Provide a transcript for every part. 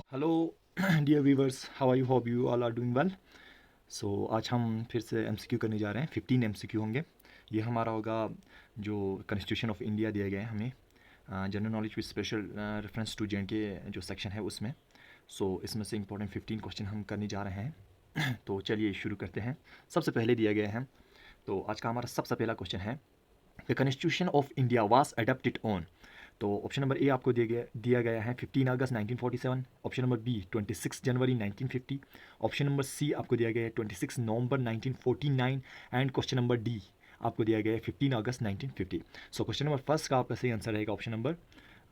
Hello dear viewers, how are you? Hope you all are doing well. So आज हम फिर से MCQ करने जा रहे हैं। 15 एमसीक्यू होंगे। ये हमारा होगा जो कॉन्स्टिट्यूशन ऑफ इंडिया दिया गया है हमें, general knowledge with special reference to J K जो सेक्शन है उसमें। सो इसमें से इंपॉर्टेंट 15 क्वेश्चन हम करने जा रहे हैं। तो चलिए शुरू करते हैं। सबसे पहले दिया गया है, तो आज का हमारा सबसे पहला क्वेश्चन है, the constitution of India was adopted on. तो ऑप्शन नंबर ए आपको दिया गया है 15 अगस्त 1947। ऑप्शन नंबर बी 26 जनवरी 1950। ऑप्शन नंबर सी आपको दिया गया है 26 नवंबर 1949। एंड क्वेश्चन नंबर डी आपको दिया गया है 15 अगस्त 1950। सो क्वेश्चन नंबर फर्स्ट का आपका सही आंसर रहेगा ऑप्शन नंबर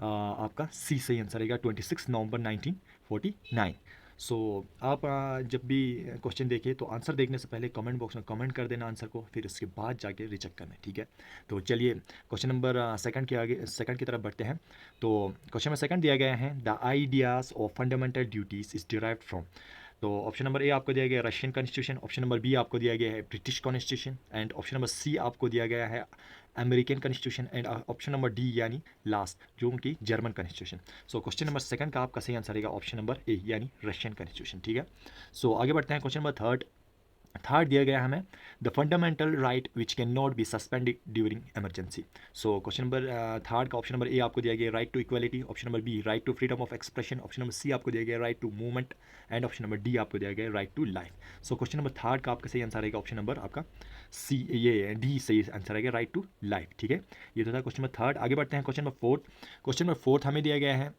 आपका सी सही आंसर रहेगा 26 नवंबर 1949। सो आप जब भी क्वेश्चन देखें तो आंसर देखने से पहले कमेंट बॉक्स में कमेंट कर देना आंसर को, फिर उसके बाद जाके रिचेक करना है, ठीक है। तो चलिए क्वेश्चन नंबर सेकंड की तरफ बढ़ते हैं। तो क्वेश्चन में सेकंड दिया गया है, the ideas of fundamental duties is derived from. तो ऑप्शन नंबर ए आपको दिया गया है Russian constitution. Option number B आपको दिया गया है British constitution. And option number C आपको दिया गया है American constitution. And option number D यानी लास्ट जो उनकी German constitution. So question number second का आपका सही आंसर रहेगा ऑप्शन नंबर ए यानी रशियन कॉन्स्टिट्यूशन, ठीक है। सो आगे बढ़ते हैं। क्वेश्चन नंबर थर्ड दिया गया हमें, the fundamental right which can not be suspended during emergency. So question number third का ऑप्शन नंबर ए आपको दिया गया right to equality. Option number B right to freedom of expression. Option number C आपको दिया गया right to movement. And option number D आपको दिया गया right to life. So question number third का आपका सही आंसर रहेगा ऑप्शन नंबर आपका सी, ये डी सही आंसर रहेगा राइट टू लाइफ, ठीक है। ये तो था क्वेश्चन नंबर थर्ड। आगे बढ़ते हैं question number fourth. Question number fourth हमें दिया गया है,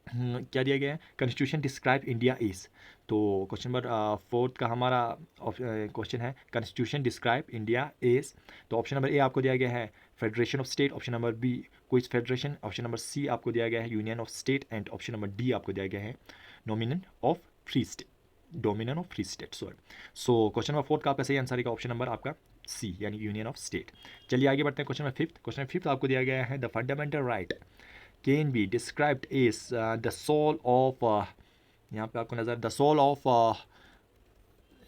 क्या दिया गया है, कॉन्स्टिट्यूशन डिस्क्राइब इंडिया इज। तो क्वेश्चन नंबर फोर्थ का हमारा क्वेश्चन है, कॉन्स्टिट्यूशन डिस्क्राइब इंडिया इज। तो ऑप्शन नंबर ए आपको दिया गया है federation of state. Option number B quasi federation. Option number C आपको दिया गया है union of state. And option number D आपको दिया गया है nominal of free state, dominion of free state, sorry. So question number fourth का आपका सही आंसर है ऑप्शन नंबर आपका सी यानी यूनियन ऑफ स्टेट। चलिए आगे बढ़ते हैं question number fifth. Question fifth आपको दिया गया है, the fundamental right can be described as the soul of यहाँ पे आपको नजर the soul of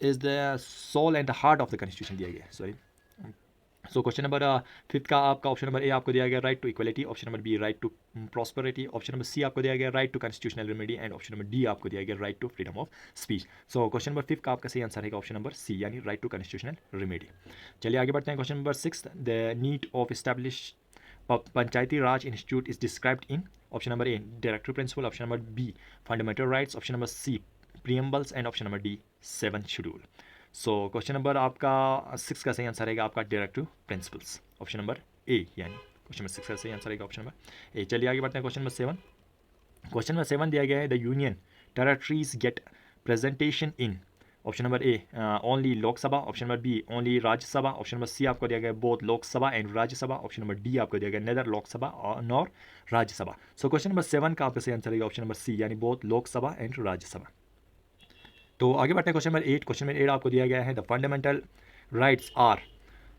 is the soul and the heart of the constitution दिया गया है, sorry. So question number fifth का आपका ऑप्शन नंबर ए आपको दिया गया right to equality. Option number B right to prosperity. Option number C आपको दिया गया right to constitutional remedy. And option number D आपको दिया गया right to freedom of speech. So question number fifth का आपका सही आंसर है ऑप्शन नंबर सी यानी राइट टू कॉन्स्टिट्यूशनल रेमेडी। चलिए आगे बढ़ते हैं। Question number six, the need of establish Panchayati Raj institute is described in. Option number A directive principle. Option number B fundamental rights. Option number C preambles. And option number D seven schedule. So question number आपका six का सही answer रहेगा आपका directive principles, option number A यानी question number six का सही answer रहेगा option number ए। चलिए आगे बढ़ते हैं question number seven. Question number seven दिया गया है, the union territories get presentation in. Option number A only Lok Sabha. Option number B only Rajya Sabha. Option number C आपको दिया गया both Lok Sabha and Rajya Sabha. Option number D आपको दिया गया नेदर लोकसभा और nor Rajya Sabha. So question number seven का आपका सही आंसर रहेगा ऑप्शन नंबर सी यानी बोथ लोकसभा एंड राज्यसभा। तो आगे बढ़ते हैं question number eight. Question number eight आपको दिया गया है, द फंडामेंटल राइट्स आर।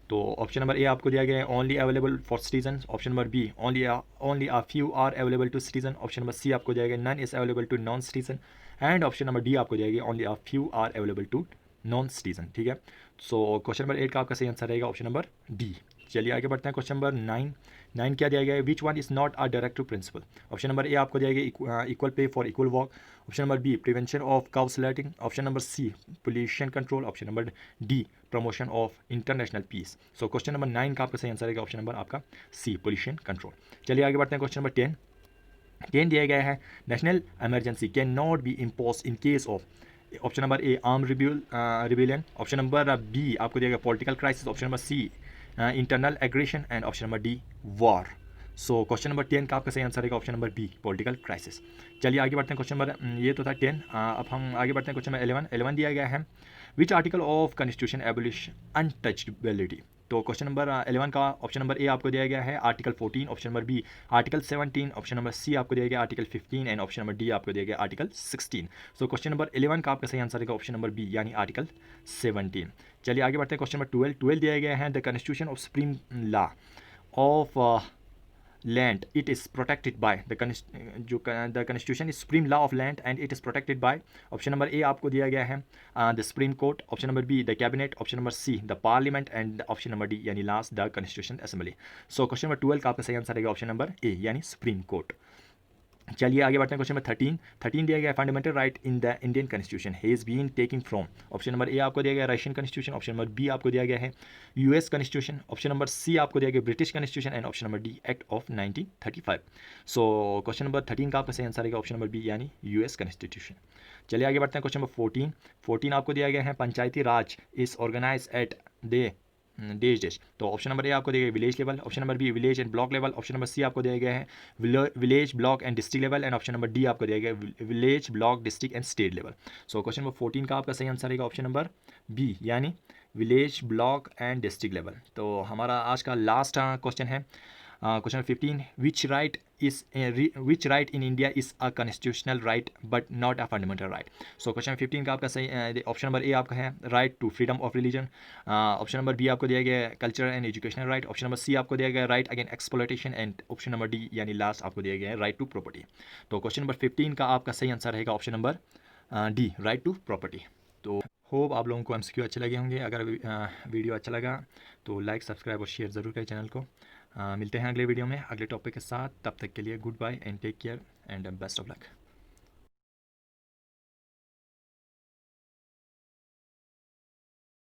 तो ऑप्शन नंबर ए आपको दिया गया है only available for citizen. Option number B only a few are available to citizen. Option number C आपको दिया गया none is available to non citizen. And option number D आपको दिया गया only a few are available to non citizen, ठीक है। सो question number eight का आपका सही आंसर रहेगा ऑप्शन नंबर डी। चलिए आगे बढ़ते हैं क्वेश्चन नंबर नाइन। नाइन क्या दिया गया है, which one is not a directive principle. Option number A आपको दिया गया equal pay for equal work. Option number B prevention of cow slaughtering. Option number C pollution control. Option number D promotion of international peace. So question number nine का आपका सही answer है option number आपका सी pollution control. चलिए आगे बढ़ते हैं question number ten. Ten दिया गया है, national emergency can not be impose in case of. Option number A arm rebellion. Option number B आपको दिया गया political crisis. Option number C internal aggression. And option number D war. So question number ten का आपका सही answer है option number B political crisis. चलिए आगे बढ़ते हैं क्वेश्चन नंबर ये तो था टेन। अब हम आगे बढ़ते हैं क्वेश्चन नंबर एलेवन। एलेवन दिया गया है, which article of constitution abolish untouchability. तो क्वेश्चन नंबर 11 का ऑप्शन नंबर ए आपको दिया गया है article 14। Option number B article 17। Option number C आपको दिया गया article 15। And option number D आपको दिया गया आर्टिकल 16। सो क्वेश्चन नंबर 11 का आपका सही आंसर है ऑप्शन नंबर बी यानी आर्टिकल 17। चलिए आगे बढ़ते हैं क्वेश्चन नंबर 12। 12 दिया गया है, the constitution of supreme law of land it is protected by the the constitution is supreme law of land and it is protected by। Option number A आपको दिया गया है the supreme court. Option number B the cabinet. Option number C the parliament. And option number D यानी last the constitution assembly. So question number 12 का आपका सही answer रहेगा option number A यानी सुप्रीम कोर्ट। चलिए आगे बढ़ते हैं। क्वेश्चन नंबर 13 दिया गया है fundamental right in the Indian constitution has been taking from. Option number A आपको दिया गया है Russian constitution, option number B आपको दिया गया है US constitution, option number C आपको दिया गया British constitution and option number D act of 1935। So question number 13 का आपका सही आंसर रहेगा ऑप्शन नंबर बी यानी यूएस कॉन्स्टिट्यूशन। चलिए आगे बढ़ते हैं। क्वेश्चन नंबर 14 आपको दिया गया है Panchayati Raj is organise at the देश। तो ऑप्शन नंबर ए आपको दिया गया village level, option number B village and block level, option number C आपको दिया गया है village block and district level and option number D आपको दिया गया है village block district and state level. So question number 14 का आपका सही आंसर रहेगा ऑप्शन नंबर बी यानी village block and district level. तो हमारा आज का लास्ट क्वेश्चन है question 15 which right in India is a constitutional right but not a fundamental right. So question 15 का आपका सही ऑप्शन नंबर ए आपका है right to freedom of religion, option number B आपको दिया गया है cultural and educational right, option number C आपको दिया गया है right against exploitation and option number D यानी लास्ट आपको दिया गया है राइट टू प्रॉपर्टी। तो क्वेश्चन नंबर 15 का आपका सही आंसर रहेगा option number D right to property. तो होप आप लोगों को एमसीक्यू अच्छे लगे होंगे। अगर वीडियो अच्छा लगा तो लाइक सब्सक्राइब और शेयर ज़रूर करें चैनल को। मिलते हैं अगले वीडियो में अगले टॉपिक के साथ। तब तक के लिए good bye and take care and best of luck.